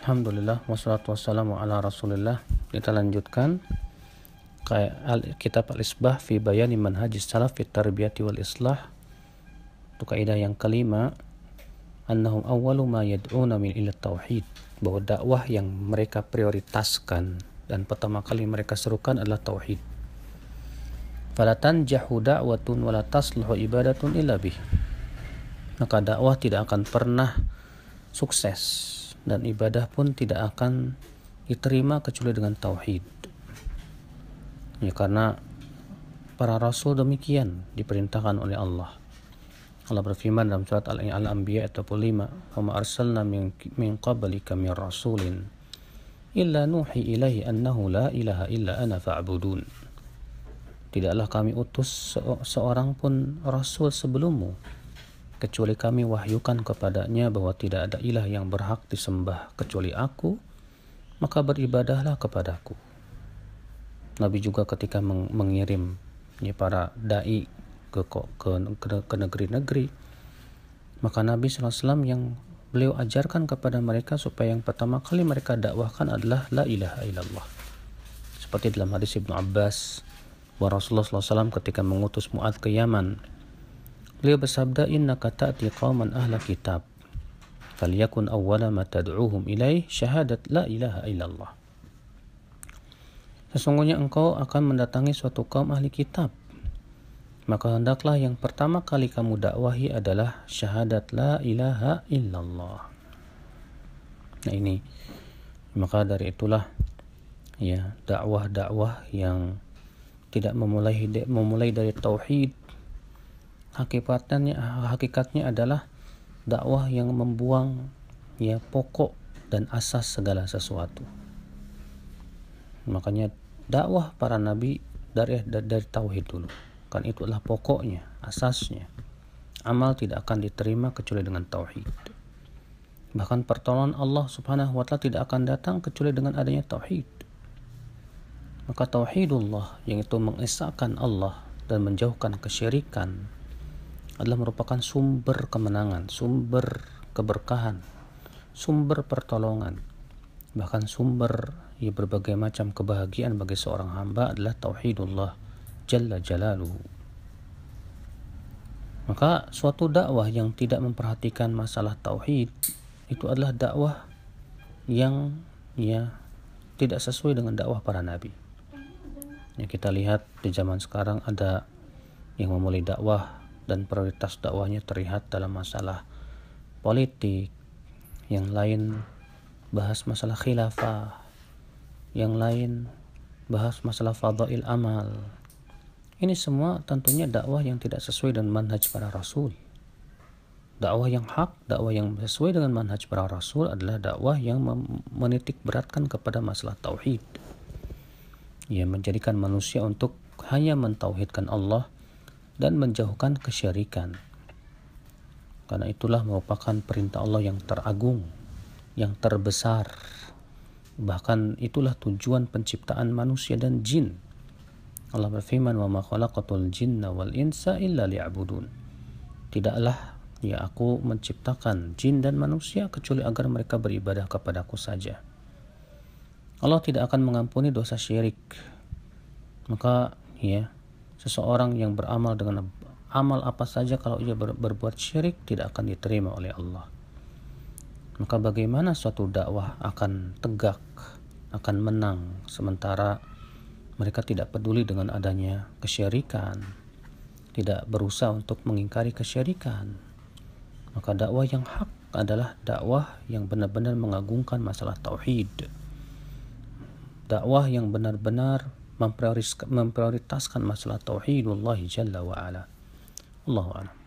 Alhamdulillah, wassalatu wassalamu ala rasulillah. Kita lanjutkan kitab Al-Isbah fi bayani manhajis salaf fi tarbiyati wal islah. Itu kaidah yang kelima, annahum awwalu ma yad'una min ila tauhid, bahwa dakwah yang mereka prioritaskan dan pertama kali mereka serukan adalah tauhid. Fala tanjahu da'watun wala tasluhu ibadatun illa bih. Maka dakwah tidak akan pernah sukses dan ibadah pun tidak akan diterima kecuali dengan tauhid. Ya, karena para rasul demikian diperintahkan oleh Allah. Allah berfirman dalam surat Al-Anbiya ayat 25, "Wa ma arsalna min qablika min rasulin illa nuhi ilaihi annahu la ilaha illa ana fa'budun." Tidaklah kami utus seorang pun rasul sebelummu kecuali kami wahyukan kepadanya bahwa tidak ada ilah yang berhak disembah kecuali aku, maka beribadahlah kepadaku. Nabi juga ketika mengirim para dai ke negeri-negeri, maka Nabi SAW yang beliau ajarkan kepada mereka supaya yang pertama kali mereka dakwahkan adalah la ilaha illallah. Seperti dalam hadis Ibnu Abbas bahwa Rasulullah SAW ketika mengutus Mu'adz ke Yaman, beliau bersabda, innaka ta'ti qauman ahla kitab falyakun awwala ma tad'uuhum ilaih syahadat la ilaha illallah. Sesungguhnya engkau akan mendatangi suatu kaum ahli kitab, maka hendaklah yang pertama kali kamu dakwahi adalah syahadat la ilaha illallah. Nah ini, maka dari itulah ya dakwah-dakwah yang tidak memulai dari tauhid, hakikatnya adalah dakwah yang membuang pokok dan asas segala sesuatu. Makanya dakwah para nabi dari tauhid dulu, kan itu adalah pokoknya, asasnya. Amal tidak akan diterima kecuali dengan tauhid. Bahkan pertolongan Allah Subhanahu wa taala tidak akan datang kecuali dengan adanya tauhid. Maka tauhidullah, yang itu mengesahkan Allah dan menjauhkan kesyirikan, adalah merupakan sumber kemenangan, sumber keberkahan, sumber pertolongan, bahkan sumber berbagai macam kebahagiaan bagi seorang hamba adalah tauhidullah jalla jalaluhu. Maka suatu dakwah yang tidak memperhatikan masalah tauhid itu adalah dakwah yang tidak sesuai dengan dakwah para nabi. Kita lihat di zaman sekarang ada yang memulai dakwah dan prioritas dakwahnya terlihat dalam masalah politik, yang lain bahas masalah khilafah, yang lain bahas masalah fadail amal. Ini semua tentunya dakwah yang tidak sesuai dengan manhaj para rasul. Dakwah yang hak, dakwah yang sesuai dengan manhaj para rasul adalah dakwah yang menitik beratkan kepada masalah tauhid, yang menjadikan manusia untuk hanya mentauhidkan Allah dan menjauhkan kesyirikan. Karena itulah merupakan perintah Allah yang teragung, yang terbesar. Bahkan itulah tujuan penciptaan manusia dan jin. Allah berfirman, "Wa ma khalaqatul jinna wal insa illa liya'budun." Tidaklah aku menciptakan jin dan manusia kecuali agar mereka beribadah kepadaku saja. Allah tidak akan mengampuni dosa syirik. Maka seseorang yang beramal dengan amal apa saja, kalau ia berbuat syirik tidak akan diterima oleh Allah. Maka bagaimana suatu dakwah akan tegak, akan menang, sementara mereka tidak peduli dengan adanya kesyirikan, tidak berusaha untuk mengingkari kesyirikan. Maka dakwah yang hak adalah dakwah yang benar-benar mengagungkan masalah tauhid, dakwah yang benar-benar memprioritaskan masalah tauhidullah jalla wa ala. Allahu a'lam.